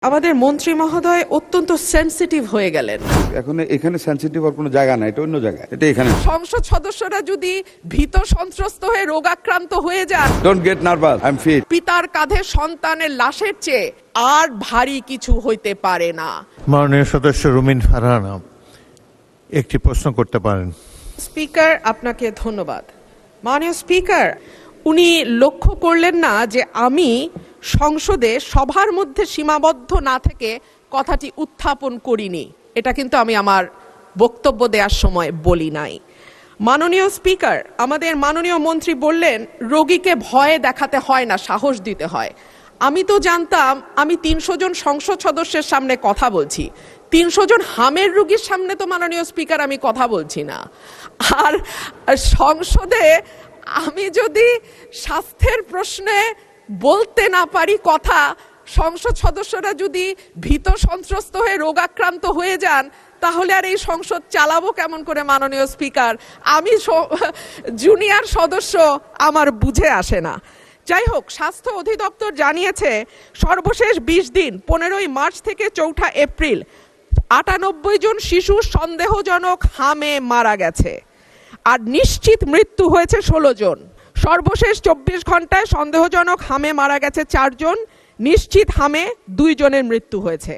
আমাদের মন্ত্রী মহোদয় অত্যন্ত সেনসিটিভ হয়ে গেলেন। এখন এখানে সেনসিটিভ আর কোনো জায়গা নাই, এটা অন্য জায়গা, এটা এখানে। সংসদ সদস্যরা যদি ভীত সন্ত্রস্ত হয়ে রোগাক্রান্ত হয়ে যান, don't get nervous, I am fit. পিতার কাঁধে সন্তানের লাশের চেয়ে আর ভারী কিছু হইতে পারে না। মাননীয় সদস্য রুমিন ফারহানা একটি প্রশ্ন করতে পারেন। স্পিকার, আপনাকে ধন্যবাদ। মাননীয় স্পিকার, উনি লক্ষ্য করলেন না যে আমি সংসদে সভার মধ্যে সীমাবদ্ধ না থেকে কথাটি উত্থাপন করিনি। এটা কিন্তু আমি আমার বক্তব্য দেওয়ার সময় বলি নাই। মাননীয় স্পিকার, আমাদের মাননীয় মন্ত্রী বললেন রোগীকে ভয় দেখাতে হয় না, সাহস দিতে হয়। আমি তো জানতাম আমি 300 জন সংসদ সদস্যের সামনে কথা বলছি, 300 জন হামের রোগীর সামনে তো মাননীয় স্পিকার আমি কথা বলছি না। আর সংসদে আমি যদি স্বাস্থ্যের প্রশ্নে বলতে না পারি কথা, সংসদ সদস্যরা যদি ভীত সন্ত্রস্ত হয়ে রোগাক্রান্ত হয়ে যান, তাহলে আর এই সংসদ চালাবো কেমন করে মাননীয় স্পিকার? আমি জুনিয়র সদস্য, আমার বুঝে আসে না। যাই হোক, স্বাস্থ্য অধিদপ্তর জানিয়েছে সর্বশেষ 20 দিন 15ই মার্চ থেকে 4 এপ্রিল 98 জন শিশু সন্দেহজনক হামে মারা গেছে, আর নিশ্চিত মৃত্যু হয়েছে 16 জন। সর্বশেষ 24 ঘন্টায় সন্দেহজনক হামে মারা গেছে 4 জন, নিশ্চিত হামে 2 জনের মৃত্যু হয়েছে।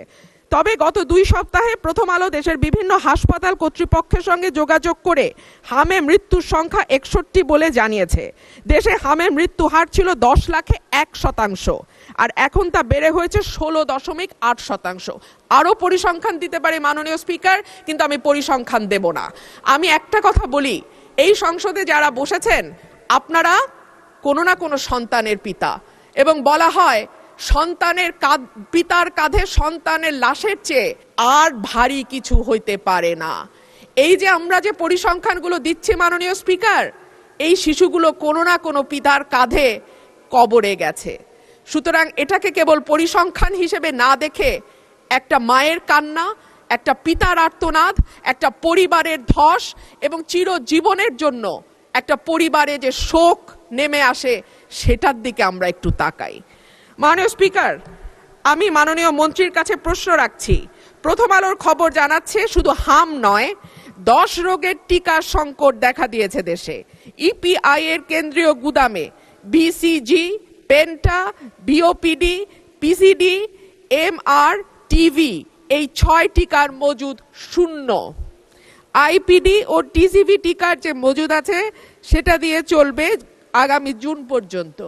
তবে গত 2 সপ্তাহে প্রথম আলো দেশের বিভিন্ন হাসপাতাল কর্তৃপক্ষের সঙ্গে যোগাযোগ করে হামে মৃত্যুর সংখ্যা 61 বলে জানিয়েছে। দেশে হামে মৃত্যু হার ছিল 10 লাখে 1%, আর এখন তা বেড়ে হয়েছে 16.8%। আরও পরিসংখ্যান দিতে পারে মাননীয় স্পিকার, কিন্তু আমি পরিসংখ্যান দেব না। আমি একটা কথা বলি, এই সংসদে যারা বসেছেন আপনারা কোনো না কোনো সন্তানের পিতা, এবং বলা হয় সন্তানের পিতার কাঁধে সন্তানের লাশের চেয়ে আর ভারী কিছু হইতে পারে না। এই যে আমরা যে পরিসংখ্যানগুলো দিচ্ছি মাননীয় স্পিকার, এই শিশুগুলো কোনো না কোনো পিতার কাঁধে কবরে গেছে। সুতরাং এটাকে কেবল পরিসংখ্যান হিসেবে না দেখে একটা মায়ের কান্না, একটা পিতার আর্তনাদ, একটা পরিবারের ধস, এবং চিরজীবনের জন্য একটা পরিবারে যে শোক নেমে আসে, সেটার দিকে আমরা একটু তাকাই। মাননীয় স্পিকার, আমি মাননীয় মন্ত্রীর কাছে প্রশ্ন রাখছি। প্রথম আলোর খবর জানাচ্ছে শুধু হাম নয়, 10 রোগের টিকার সংকট দেখা দিয়েছে দেশে। ইপিআই এর কেন্দ্রীয় গুদামে বিসিজি, পেন্টা, বিওপিডি, পিসিডি, এমআর, টিভি এই 6 টিকার মজুদ শূন্য। আইপিডি ও টিসিভি টিকার যে মজুদ আছে সেটা দিয়ে চলবে আগামী জুন পর্যন্ত।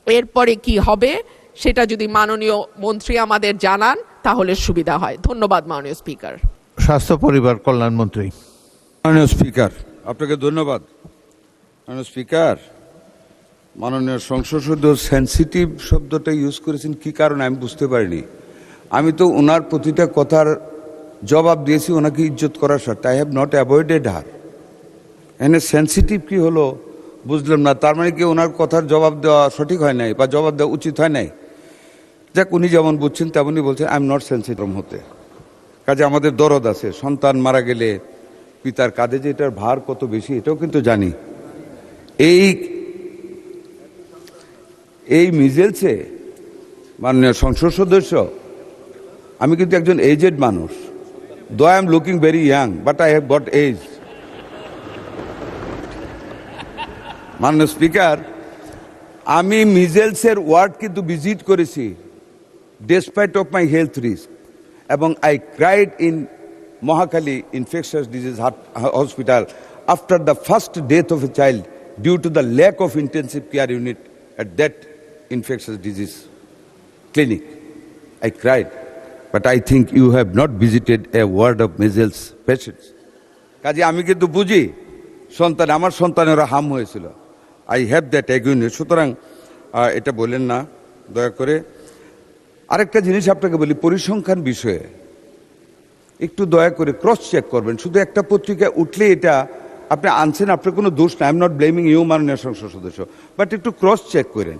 এরপরে কি হবে সেটা যদি মাননীয় মন্ত্রী আমাদের জানান তাহলে সুবিধা হয়। ধন্যবাদ মাননীয় স্পিকার। স্বাস্থ্য পরিবার কল্যাণ মন্ত্রী। মাননীয় স্পিকার, আপনাকে ধন্যবাদ। মাননীয় স্পিকার, মাননীয় সংসদ সদস্য সেনসিটিভ শব্দটা ইউজ করেছেন কি কারণে আমি বুঝতে পারিনি। আমি তো ওনার প্রতিটা কথার জবাব দিয়েছি ওনাকে ইজ্জত করার স্বার্থে। আই হ্যাভ নট অ্যাভয়েডেড হার। এখানে সেনসিটিভ কি হলো বুঝলাম না। তার মানে কি ওনার কথার জবাব দেওয়া সঠিক হয় নাই বা জবাব দেওয়া উচিত হয় নাই? যাক, উনি যেমন বুঝছেন তেমনই বলছেন। আই এম নট সেনসিটিভ হতে। কাজে আমাদের দরদ আছে, সন্তান মারা গেলে পিতার কাঁধে যে এটার ভার কত বেশি এটাও কিন্তু জানি। এই মিজেলসে মাননীয় সংসদ সদস্য, আমি কিন্তু একজন এজেড মানুষ। Though I am looking very young, but I have got age. মাননীয় স্পিকার, আমি মিজেলসের ওয়ার্ড কিন্তু ভিজিট করেছি despite of my health risk, এবং I cried in Mohakhali infectious disease hospital after the first death of a child due to the lack of intensive care unit at that infectious disease clinic. I cried, but I think you have not visited a ward of measles patients. কাজে আমি কিন্তু বুঝি সন্তান, আমার সন্তানেরা হাম হয়েছিল। I have that অ্যাগুইনেস। সুতরাং এটা বলেন না দয়া করে। আরেকটা জিনিস আপনাকে বলি, পরিসংখ্যান বিষয়ে একটু দয়া করে ক্রস চেক করবেন। শুধু একটা পত্রিকায় উঠলে এটা আপনি আনছেন, আপনার কোনো দোষ না। I am not blaming you মাননীয় সংসদ সদস্য, বাট একটু ক্রস চেক করেন।